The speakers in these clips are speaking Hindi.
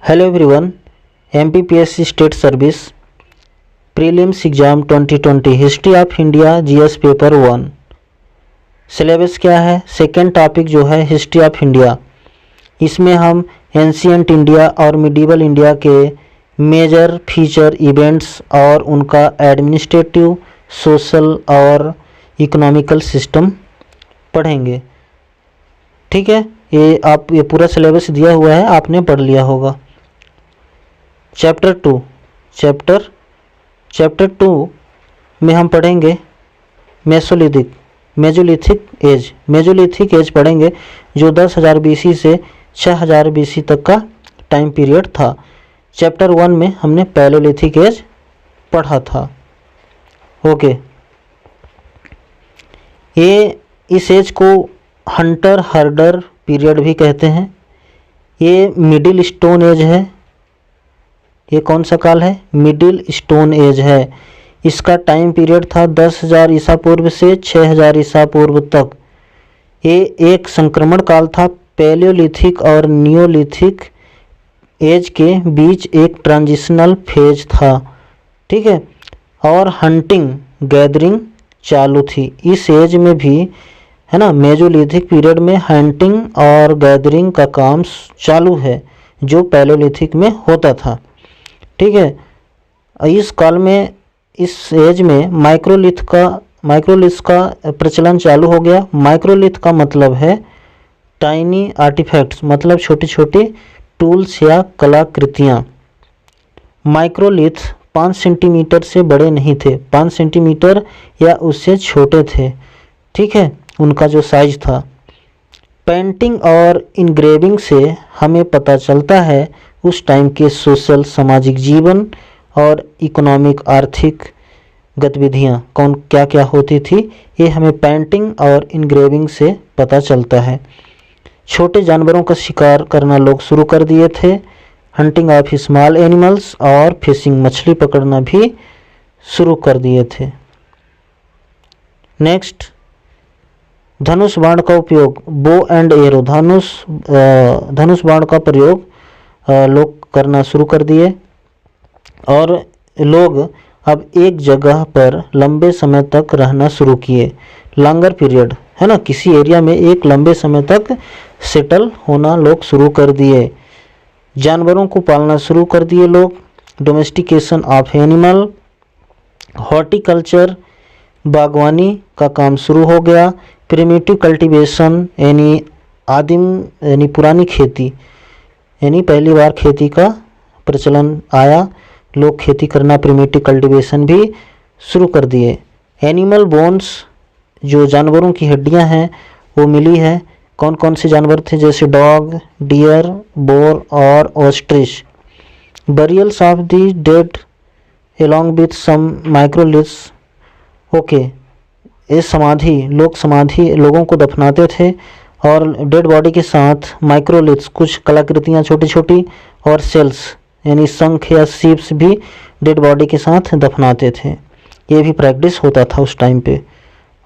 Hello everyone, MPPSC state service prelims exam 2020 history of India GS paper 1। Syllabus क्या है? सेकंड टॉपिक जो है हिस्ट्री ऑफ इंडिया। इसमें हम एंशिएंट इंडिया और मिडिवल इंडिया के मेजर फीचर इवेंट्स और उनका एडमिनिस्ट्रेटिव, सोशल और इकोनॉमिकल सिस्टम पढ़ेंगे। ठीक है, ये पूरा सिलेबस दिया हुआ है, आपने पढ़ लिया होगा। चैप्टर टू में हम पढ़ेंगे मेजोलिथिक एज पढ़ेंगे, जो 10,000 BC से 6,000 BC तक का टाइम पीरियड था। चैप्टर 1 में हमने पैलेलिथिक एज पढ़ा था। ओके, ये इस एज को हंटर हर्डर पीरियड भी कहते हैं। ये मिडिल स्टोन एज है। ये कौन सा काल है? मिडिल स्टोन एज है। इसका टाइम पीरियड था 10,000 ईसा पूर्व से 6,000 ईसा पूर्व तक। ये एक संक्रमण काल था। पैलियोलिथिक और नियोलिथिक एज के बीच एक ट्रांजिशनल फेज था। ठीक है, और हंटिंग गैदरिंग चालू थी इस एज में भी, है ना। मेजोलिथिक पीरियड में हंटिंग और गैदरिंग का काम चालू है, जो पैलियोलिथिक में होता था। ठीक है, इस काल में, इस एज में माइक्रोलिथ का प्रचलन चालू हो गया। माइक्रोलिथ का मतलब है टाइनी आर्टिफैक्ट्स, मतलब छोटी छोटी टूल्स या कलाकृतियाँ। माइक्रोलिथ 5 सेंटीमीटर से बड़े नहीं थे, 5 सेंटीमीटर या उससे छोटे थे। ठीक है, उनका जो साइज था। पेंटिंग और इंग्रेविंग से हमें पता चलता है उस टाइम के सोशल सामाजिक जीवन और इकोनॉमिक आर्थिक गतिविधियाँ क्या क्या होती थी, ये हमें पेंटिंग और इंग्रेविंग से पता चलता है। छोटे जानवरों का शिकार करना लोग शुरू कर दिए थे। हंटिंग ऑफ स्मॉल एनिमल्स और फिशिंग, मछली पकड़ना भी शुरू कर दिए थे। नेक्स्ट, धनुष बाण का उपयोग, बो एंड एरो, धनुष बाण का प्रयोग लोग करना शुरू कर दिए। और लोग अब एक जगह पर लंबे समय तक रहना शुरू किए। लॉन्गर पीरियड, है ना, किसी एरिया में एक लंबे समय तक सेटल होना लोग शुरू कर दिए। जानवरों को पालना शुरू कर दिए लोग। डोमेस्टिकेशन ऑफ एनिमल, हॉर्टिकल्चर, बागवानी का काम शुरू हो गया। प्रिमिटिव कल्टीवेशन यानी पुरानी खेती, यानी पहली बार खेती का प्रचलन आया। लोग खेती करना, प्रिमिटिव कल्टीवेशन भी शुरू कर दिए। एनिमल बोन्स, जो जानवरों की हड्डियां हैं वो मिली है। कौन कौन से जानवर थे? जैसे डॉग, डियर, बोर और ostrich. Burials of the dead along with some microliths. Okay, ये समाधि, लोगों को दफनाते थे और डेड बॉडी के साथ माइक्रोलिथ्स, कुछ कलाकृतियाँ छोटी छोटी, और सेल्स यानी शंख या सीप्स भी डेड बॉडी के साथ दफनाते थे। ये भी प्रैक्टिस होता था उस टाइम पे।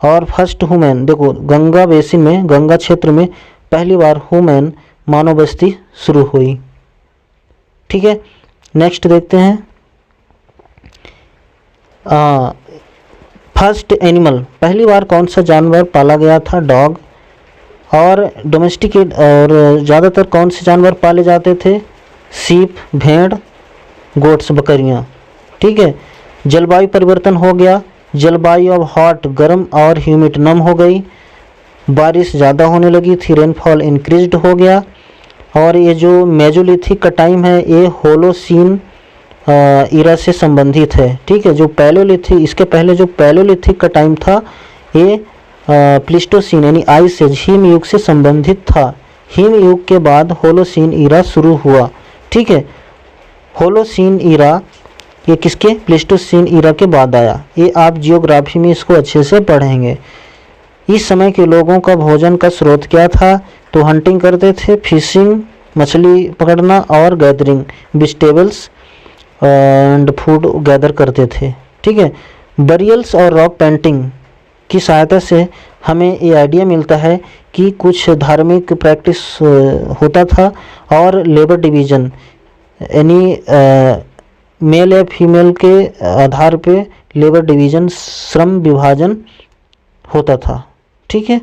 और फर्स्ट ह्यूमन, देखो गंगा बेसिन में, गंगा क्षेत्र में पहली बार ह्यूमन मानव बस्ती शुरू हुई। ठीक है, नेक्स्ट देखते हैं। फर्स्ट एनिमल, पहली बार कौन सा जानवर पाला गया था? डॉग। और डोमेस्टिकेट, और ज़्यादातर कौन से जानवर पाले जाते थे? सीप, भेड़, गोट्स, बकरियाँ। ठीक है, जलवायु परिवर्तन हो गया। जलवायु अब हॉट, गर्म और ह्यूमिड, नम हो गई। बारिश ज़्यादा होने लगी थी, रेनफॉल इंक्रीज्ड हो गया। और ये जो मेजोलिथिक का टाइम है, ये होलोसीन इरा से संबंधित है। ठीक है, जो पैलियोलिथिक, इसके पहले जो पैलियोलिथिक का टाइम था, ये प्लीस्टोसीन यानी आइस एज, हिम युग से संबंधित था। हिम युग के बाद होलोसीन इरा शुरू हुआ। ठीक है, होलोसीन इरा ये किसके? प्लीस्टोसीन इरा के बाद आया। ये आप जियोग्राफी में इसको अच्छे से पढ़ेंगे। इस समय के लोगों का भोजन का स्रोत क्या था? तो हंटिंग करते थे, फिशिंग, मछली पकड़ना, और gathering, vegetables and food gather करते थे। ठीक है, बरियल्स और रॉक पेंटिंग की सहायता से हमें ये आइडिया मिलता है कि कुछ धार्मिक प्रैक्टिस होता था। और लेबर डिवीज़न, एनी मेल या फीमेल के आधार पे लेबर डिवीजन, श्रम विभाजन होता था। ठीक है।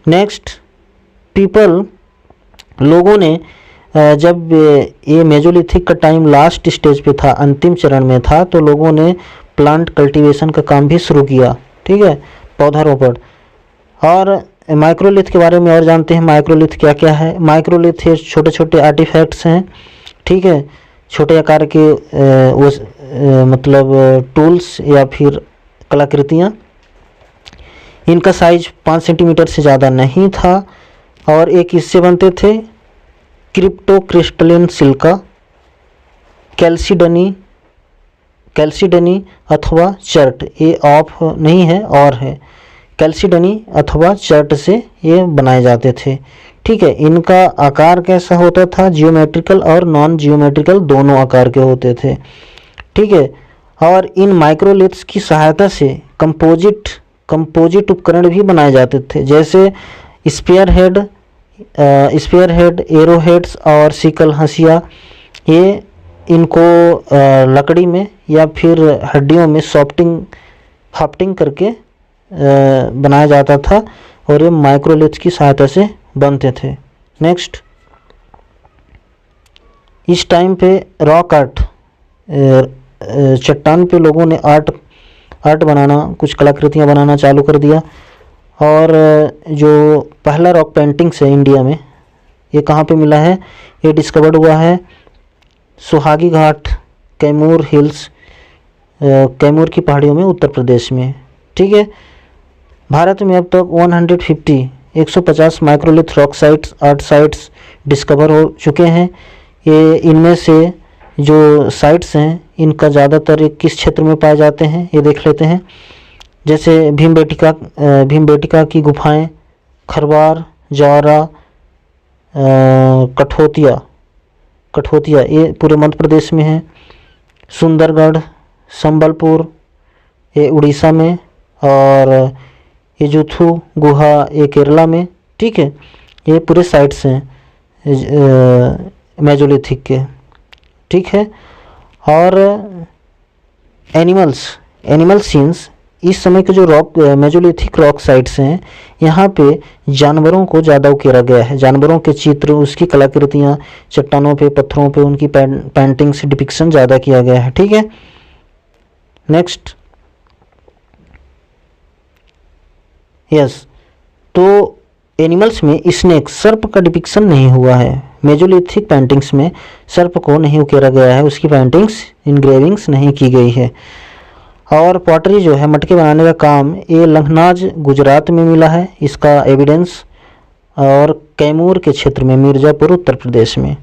नेक्स्ट, पीपल, लोगों ने जब ये मेजोलिथिक का टाइम लास्ट स्टेज पे था, अंतिम चरण में था, तो लोगों ने प्लांट कल्टीवेशन का काम भी शुरू किया। ठीक है, पौधारोपण। और माइक्रोलिथ के बारे में और जानते हैं। माइक्रोलिथ क्या क्या है? माइक्रोलिथ ये छोटे छोटे आर्टिफैक्ट्स हैं। ठीक है, छोटे आकार के मतलब टूल्स या फिर कलाकृतियाँ। इनका साइज 5 सेंटीमीटर से ज़्यादा नहीं था और एक इससे बनते थे क्रिप्टोक्रिस्टलिन सिल्का, कैल्सीडनी अथवा चर्ट। ये ऑफ नहीं है और है, कैल्सीडनी अथवा चर्ट से ये बनाए जाते थे। ठीक है, इनका आकार कैसा होता था? जियोमेट्रिकल और नॉन जियोमेट्रिकल दोनों आकार के होते थे। ठीक है, और इन माइक्रोलिथ्स की सहायता से कंपोजिट उपकरण भी बनाए जाते थे, जैसे स्पेयर हेड, एरो हेड्स और सिकल, हंसिया। ये इनको लकड़ी में या फिर हड्डियों में हाफ्टिंग करके बनाया जाता था और ये माइक्रोलिथ की सहायता से बनते थे। नेक्स्ट, इस टाइम पे रॉक आर्ट, चट्टान पे लोगों ने आर्ट बनाना, कुछ कलाकृतियाँ बनाना चालू कर दिया। और जो पहला रॉक पेंटिंग्स है इंडिया में, ये कहाँ पे मिला है? ये डिस्कवर्ड हुआ है सुहागी घाट, कैमूर हिल्स, कैमूर की पहाड़ियों में, उत्तर प्रदेश में। ठीक है, भारत में अब तक 150 microlith rock sites, art sites discover हो चुके हैं। ये इनमें से जो साइट्स हैं, इनका ज़्यादातर किस क्षेत्र में पाए जाते हैं, ये देख लेते हैं। जैसे भीमबेटका की गुफाएं, खरवार, जौरा, कठोतिया, ये पूरे मध्य प्रदेश में है। सुंदरगढ़, संबलपुर, ये उड़ीसा में, और ये जुथू गुहा, ये केरला में। ठीक है, ये पूरे साइट्स हैं मेजोलिथिक के। ठीक है, और एनिमल सीन्स, इस समय के जो मेजोलिथिक रॉक साइट्स हैं, यहाँ पे जानवरों को ज़्यादा उकेरा गया है। जानवरों के चित्र, उसकी कलाकृतियाँ, चट्टानों पे, पत्थरों पे उनकी पेंटिंग्स, डिपिक्शन ज़्यादा किया गया है। ठीक है। नेक्स्ट, तो एनिमल्स में स्नेक, सर्प का डिपिक्शन नहीं हुआ है। मेजोलिथिक पेंटिंग्स में सर्प को नहीं उकेरा गया है, उसकी पेंटिंग्स, इनग्रेविंग्स नहीं की गई है। और पॉटरी जो है, मटके बनाने का काम, ये लखनाज गुजरात में मिला है इसका एविडेंस, और कैमूर के क्षेत्र में, मिर्ज़ापुर उत्तर प्रदेश में।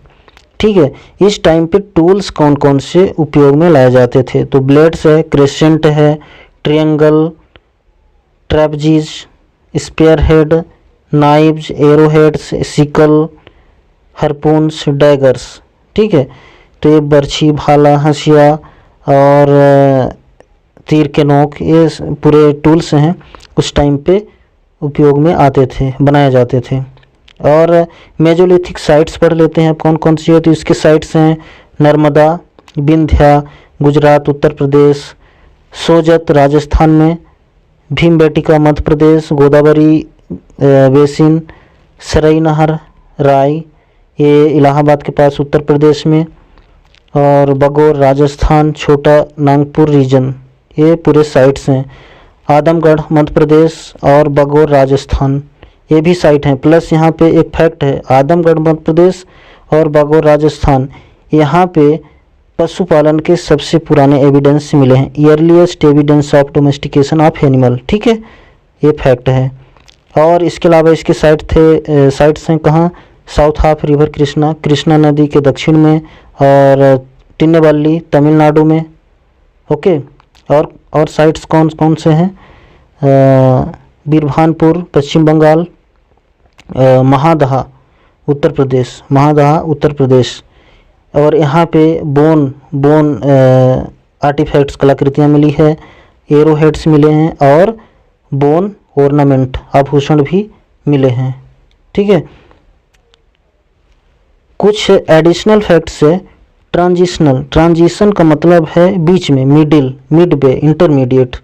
ठीक है, इस टाइम पे टूल्स कौन कौन से उपयोग में लाए जाते थे? तो ब्लेड्स है, क्रेसेंट है, triangle, trapezes, spear head, knives, arrow heads, sickle, harpoons, daggers. ठीक है, तो ये बर्छी, भाला, हंसिया और तीर के नोक, ये पूरे टूल्स हैं, उस टाइम पे उपयोग में आते थे, बनाए जाते थे। और मेजोलिथिक साइट्स पढ़ लेते हैं कौन कौन सी है। तो इसके साइट्स हैं नर्मदा, विंध्या गुजरात उत्तर प्रदेश, सोजत राजस्थान में, भीमबेटका मध्य प्रदेश, गोदावरी बेसिन, सरई नहर, राय, ये इलाहाबाद के पास उत्तर प्रदेश में, और बगौर राजस्थान, छोटा नागपुर रीजन, ये पूरे साइट्स हैं। आदमगढ़ मध्य प्रदेश और बगौर राजस्थान, ये भी साइट हैं। प्लस यहाँ पे एक फैक्ट है, आदमगढ़ मध्य प्रदेश और बगौर राजस्थान, यहाँ पे पशुपालन के सबसे पुराने एविडेंस मिले हैं, earliest evidence of domestication of animal. ठीक है, ये फैक्ट है। और इसके अलावा इसके साइट्स हैं कहाँ? साउथ ऑफ रिवर कृष्णा नदी के दक्षिण में, और टिन्नेवल्ली तमिलनाडु में। ओके, और साइट्स कौन कौन से हैं? बीरभानपुर पश्चिम बंगाल, महादहा उत्तर प्रदेश। और यहाँ पे बोन आर्टिफैक्ट्स, कलाकृतियाँ मिली है, एरो हेड्स मिले हैं, और बोन ऑर्नामेंट, आभूषण भी मिले हैं। ठीक है, कुछ एडिशनल फैक्ट्स है। ट्रांजिशन का मतलब है बीच में, मिडिल, मिड वे, इंटरमीडिएट।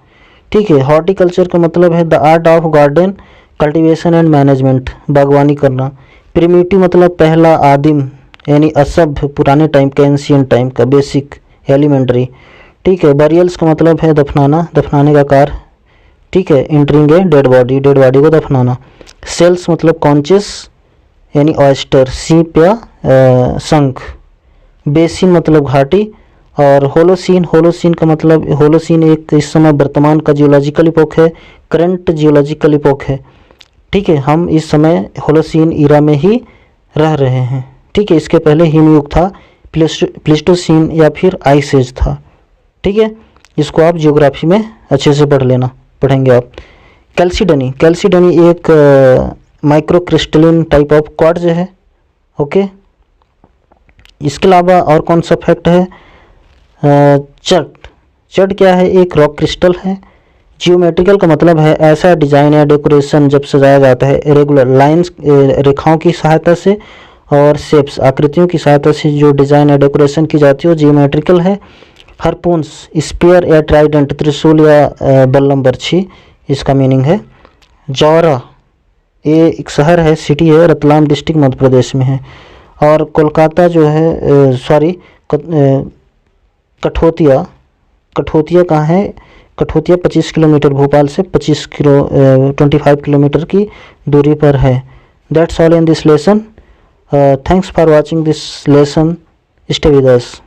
ठीक है। हॉर्टिकल्चर का मतलब है the art of garden cultivation and management, बागवानी करना। प्रिमिटिव मतलब पहला, आदिम यानी असभ्य, पुराने टाइम का, एंशियंट टाइम का, बेसिक, एलिमेंट्री। ठीक है। बरियल्स का मतलब है दफनाना, दफनाने का कार्य। ठीक है। Interring a dead body, dead body को दफनाना। सेल्स मतलब कॉन्चेस यानी ऑयस्टर, सीप या शंख। बेसिन मतलब घाटी। और होलोसीन का मतलब, होलोसीन एक इस समय वर्तमान का जियोलॉजिकल इपोक है, करंट जियोलॉजिकल इपोक है। ठीक है। हम इस समय होलोसीन ईरा में ही रह रहे हैं। ठीक है। इसके पहले हिमयुग था, प्लेस्टोसीन या फिर आइस एज था। ठीक है। इसको आप जियोग्राफी में अच्छे से पढ़ेंगे आप। कैल्सीडनी एक माइक्रोक्रिस्टलिन टाइप ऑफ क्वार्ट्ज है। ओके। इसके अलावा और कौन सा फैक्ट है? चट क्या है? एक रॉक क्रिस्टल है। जियोमेट्रिकल का मतलब है ऐसा डिजाइन या डेकोरेशन जब सजाया जाता है रेगुलर लाइंस, रेखाओं की सहायता से, और शेप्स, आकृतियों की सहायता से जो डिजाइन या डेकोरेशन की जाती है वो जियोमेट्रिकल है। हरपून्स, स्पीयर या ट्राइडेंट, त्रिशूल या बल्लम बर्छी, इसका मीनिंग है। जौरा ये एक शहर है, सिटी है, रतलाम डिस्ट्रिक्ट मध्य प्रदेश में है। और कोलकाता जो है, कठोतिया कहाँ है? कठोतिया 25 किलोमीटर, भोपाल से 25 किलोमीटर की दूरी पर है। That's all in this lesson. Thanks for watching this lesson. Stay with us.